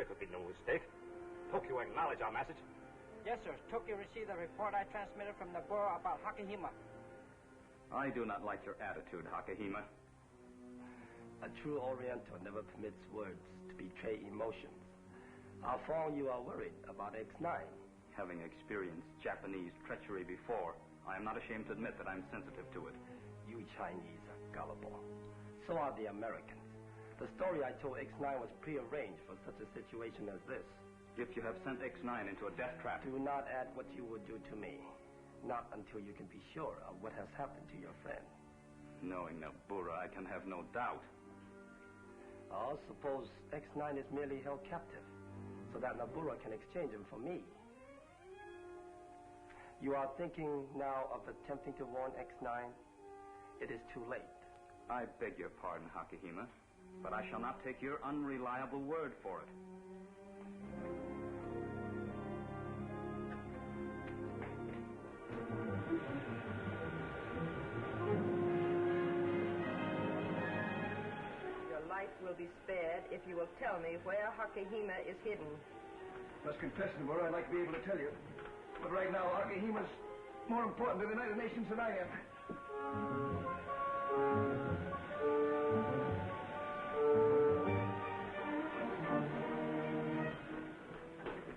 There could be no mistake. Tokyo acknowledged our message. Yes, sir. Tokyo received the report I transmitted from Nabura about Hakahima. I do not like your attitude, Hakahima. A true Oriental never permits words to betray emotions. Fong, you are worried about X9. Having experienced Japanese treachery before, I am not ashamed to admit that I'm sensitive to it. You Chinese are gullible. So are the Americans. The story I told X9 was prearranged for such a situation as this. If you have sent X9 into a death trap... Do not add what you would do to me. Not until you can be sure of what has happened to your friend. Knowing Nabura, I can have no doubt. I'll suppose X9 is merely held captive, so that Nabura can exchange him for me. You are thinking now of attempting to warn X9? It is too late. I beg your pardon, Hakahima, but I shall not take your unreliable word for it. Will be spared if you will tell me where Hakahima is hidden. Must confess, Nabura, I'd like to be able to tell you. But right now, Hakihima's more important to the United Nations than I am.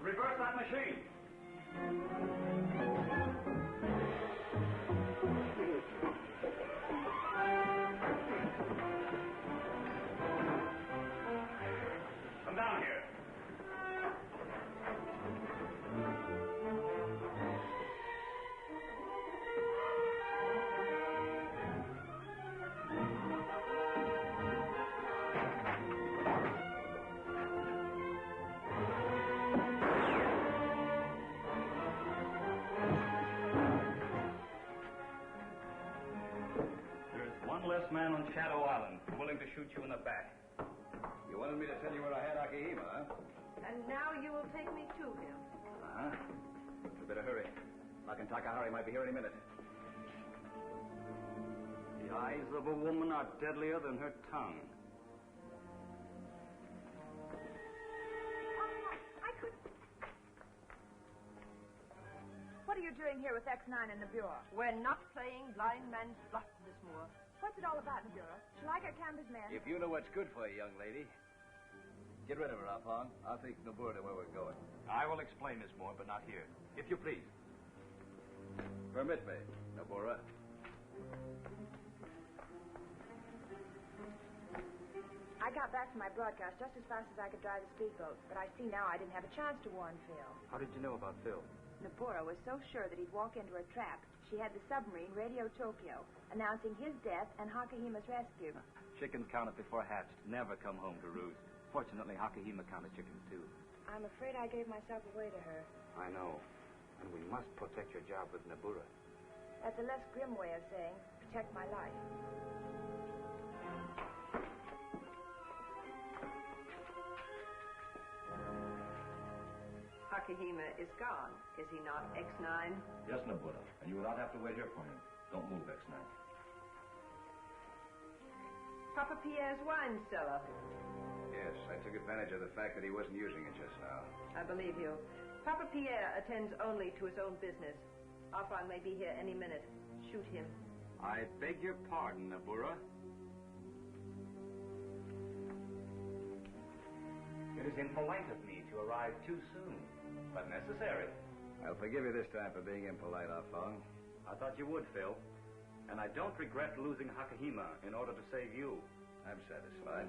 Reverse that machine. Down here. There's one less man on Shadow Island willing to shoot you in the back. You wanted me to tell you where I had Akihima, huh? And now you will take me to him. Uh-huh. You better hurry. Bach and Takahari might be here any minute. The eyes of a woman are deadlier than her tongue. I could... What are you doing here with X9 and Nabura? We're not playing blind man's bluff, Miss Moore. What's it all about, Nabura? Shall I get Kamber's men? If you know what's good for you, young lady, get rid of her, Fong. I'll take Nabura to where we're going. I will explain, Miss Moore, but not here. If you please. Permit me, Nabura. I got back from my broadcast just as fast as I could drive the speedboat, but I see now I didn't have a chance to warn Phil. How did you know about Phil? Nabura was so sure that he'd walk into a trap, she had the submarine radio Tokyo, announcing his death and Hakahima's rescue. Chickens counted before hatched, never come home to roost. Fortunately, Hakahima counted chickens, too. I'm afraid I gave myself away to her. I know. And we must protect your job with Nabura. That's a less grim way of saying, protect my life. Hakahima is gone, is he not, X9? Yes, Nabura. And you will not have to wait here for him. Don't move, X9. Papa Pierre's wine cellar. Yes, I took advantage of the fact that he wasn't using it just now. I believe you. Papa Pierre attends only to his own business. Fong may be here any minute. Shoot him. I beg your pardon, Nabura. It is impolite of me to arrive too soon, but necessary. I'll forgive you this time for being impolite, Fong. I thought you would, Phil. And I don't regret losing Hakahima in order to save you. I'm satisfied.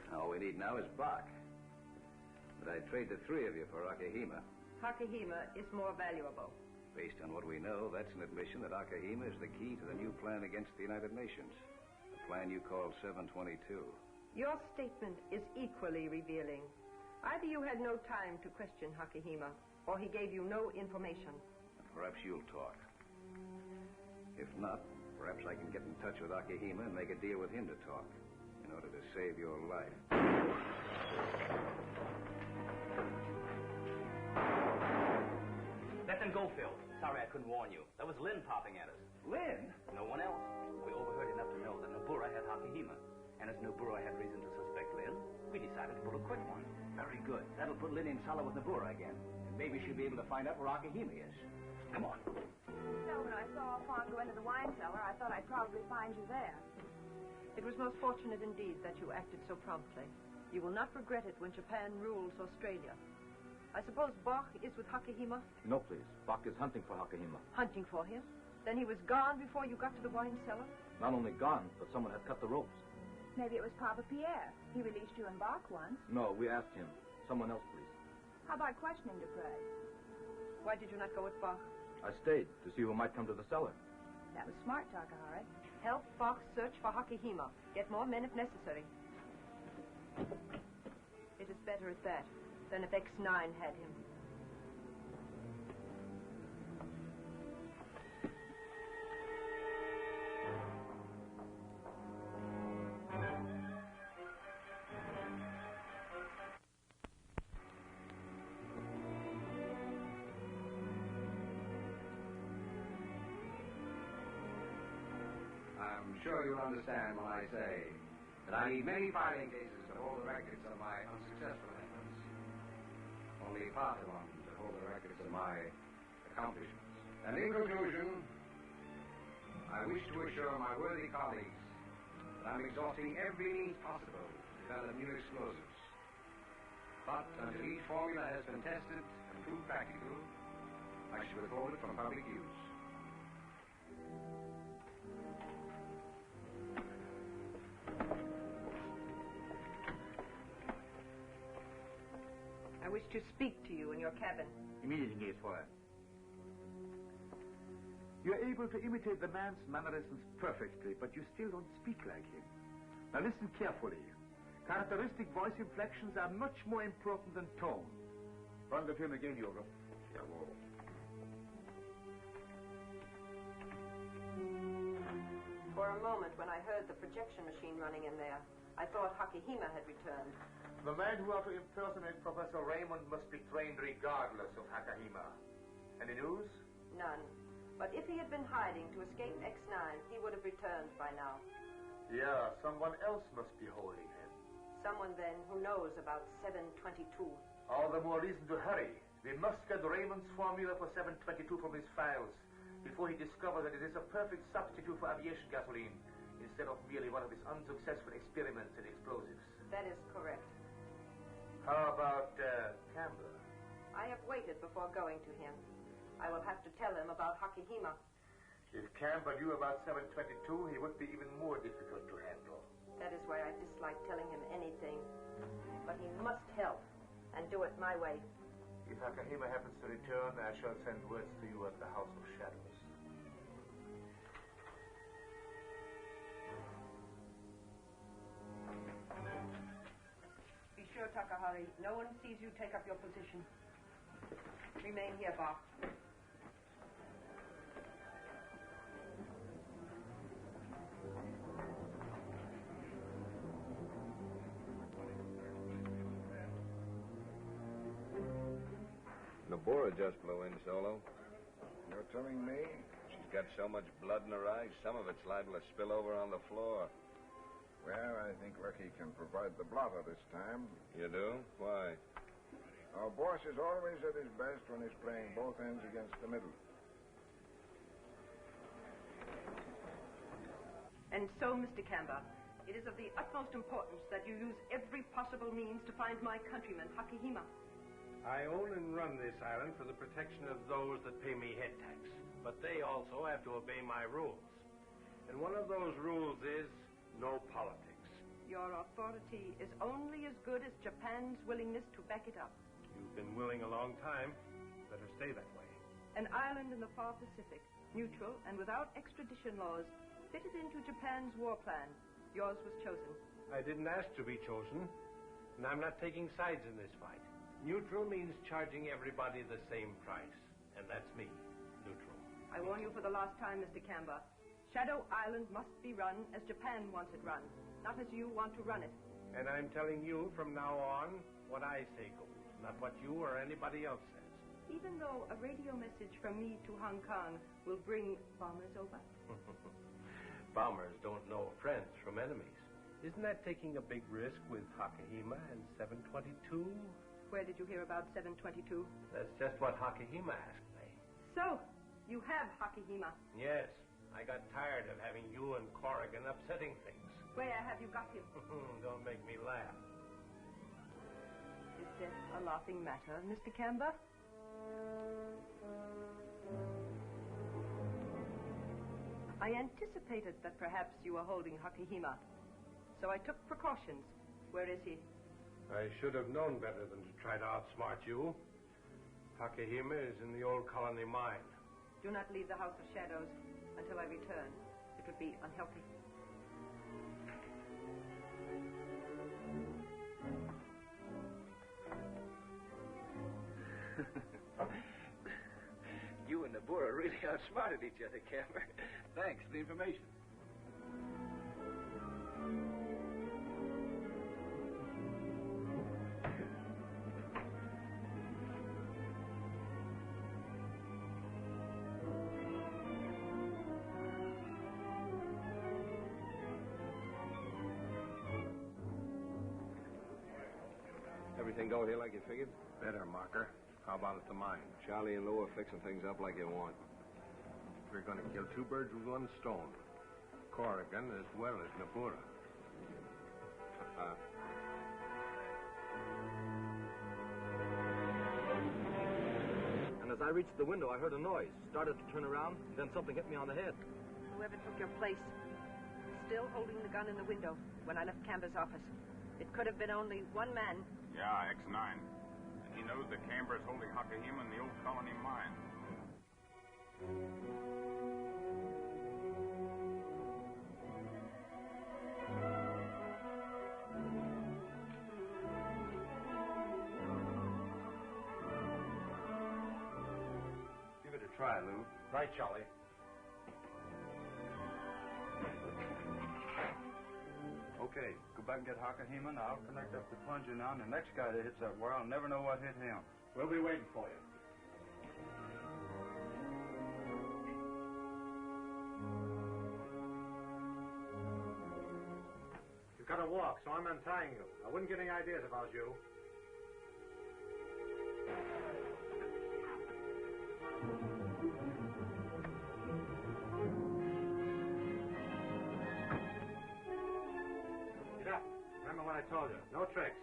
All we need now is Bach. But I'd trade the three of you for Akihima. Hakahima is more valuable. Based on what we know, that's an admission that Akihima is the key to the new plan against the United Nations. The plan you call 722. Your statement is equally revealing. Either you had no time to question Hakahima, or he gave you no information. Perhaps you'll talk. If not, perhaps I can get in touch with Akihima and make a deal with him to talk, in order to save your life. Let them go, Phil. Sorry I couldn't warn you. That was Lynn popping at us. Lynn? No one else. We overheard enough to know that Nabura had Hakahima. And as Nabura had reason to suspect Lynn, we decided to pull a quick one. Very good. That'll put Lynn in solid with Nabura again. And maybe she'll be able to find out where Akahima is. Come on. So when I saw Fong go into the wine cellar, I thought I'd probably find you there. It was most fortunate indeed that you acted so promptly. You will not regret it when Japan rules Australia. I suppose Bach is with Hakahima? No, please. Bach is hunting for Hakahima. Hunting for him? Then he was gone before you got to the wine cellar? Not only gone, but someone had cut the ropes. Maybe it was Papa Pierre. He released you and Bach once. No, we asked him. Someone else, please. How about questioning Dupre? Why did you not go with Bach? I stayed to see who might come to the cellar. That was smart, Takahari. Help Bach search for Hakahima. Get more men if necessary. It is better at that than if X9 had him. I'm sure you'll understand when I say that I need many filing cases to hold the records of my unsuccessful efforts. Only part of one to hold the records of my accomplishments. And in conclusion, I wish to assure my worthy colleagues that I'm exhausting every means possible to develop new explosives. But until each formula has been tested and proved practical, I shall withhold it from public use. I wish to speak to you in your cabin. Immediate engage fire. You're able to imitate the man's mannerisms perfectly, but you still don't speak like him. Now listen carefully. Characteristic voice inflections are much more important than tone. Run the film again, Yoga. Jawohl. For a moment, when I heard the projection machine running in there, I thought Hakahima had returned. The man who ought to impersonate Professor Raymond must be trained regardless of Hakahima. Any news? None. But if he had been hiding to escape X9, he would have returned by now. Yeah, someone else must be holding him. Someone, then, who knows about 722. All the more reason to hurry. We must get Raymond's formula for 722 from his files before he discovers that it is a perfect substitute for aviation gasoline instead of merely one of his unsuccessful experiments in explosives. That is correct. How about Kamber? I have waited before going to him. I will have to tell him about Hakahima. If Kamber knew about 722, he would be even more difficult to handle. That is why I dislike telling him anything. But he must help, and do it my way. If Hakahima happens to return, I shall send words to you at the House of Shadows. Be sure, Takahari, no one sees you take up your position. Remain here, Bach. Nabura just blew in solo. You're telling me? She's got so much blood in her eyes, some of it's liable to spill over on the floor. Well, I think Lucky can provide the blotter this time. You do? Why? Our boss is always at his best when he's playing both ends against the middle. And so, Mr. Kamber, it is of the utmost importance that you use every possible means to find my countryman, Hakahima. I own and run this island for the protection of those that pay me head tax. But they also have to obey my rules. And one of those rules is no politics. Your authority is only as good as Japan's willingness to back it up. You've been willing a long time. Better stay that way. An island in the far Pacific, neutral and without extradition laws, fitted into Japan's war plan. Yours was chosen. I didn't ask to be chosen, and I'm not taking sides in this fight. Neutral means charging everybody the same price, and that's me, neutral. I warn you for the last time, Mr. Kamber. Shadow Island must be run as Japan wants it run, not as you want to run it. And I'm telling you from now on what I say goes, not what you or anybody else says. Even though a radio message from me to Hong Kong will bring bombers over? Bombers don't know friends from enemies. Isn't that taking a big risk with Hakahima and 722? Where did you hear about 722? That's just what Hakahima asked me. So, you have Hakahima. Yes. I got tired of having you and Corrigan upsetting things. Where have you got him? Don't make me laugh. Is this a laughing matter, Mr. Kamber? I anticipated that perhaps you were holding Hakahima, so I took precautions. Where is he? I should have known better than to try to outsmart you. Hakahima is in the old colony mine. Do not leave the House of Shadows until I return. It would be unhealthy. You and Nabura really outsmarted each other, Kamber. Thanks for the information. Everything go here like you figured? Better, Marker. How about at the mine? Charlie and Lou are fixing things up like you want. We're going to kill two birds with one stone. Corrigan as well as Nabura. And as I reached the window, I heard a noise. Started to turn around, then something hit me on the head. Whoever took your place, still holding the gun in the window when I left Kamber's office. It could have been only one man. Yeah, X9. And he knows that Kamber's holding Hakahima in the old colony mine. Give it a try, Lou. Right, Charlie. Okay, go back and get Hakahima, and I'll connect up the plunger now, and the next guy that hits that wire, I'll never know what hit him. We'll be waiting for you. You've got to walk, so I'm untying you. I wouldn't get any ideas if I was you. Remember what I told you. No tricks.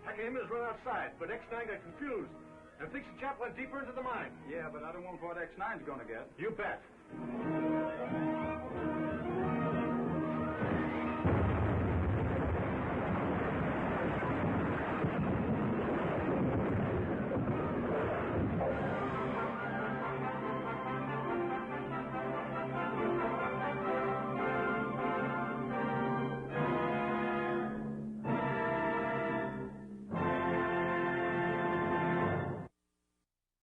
Hakahima's run outside, but X9 got confused and thinks the chap went deeper into the mine. Yeah, but I don't want what X9's going to get. You bet.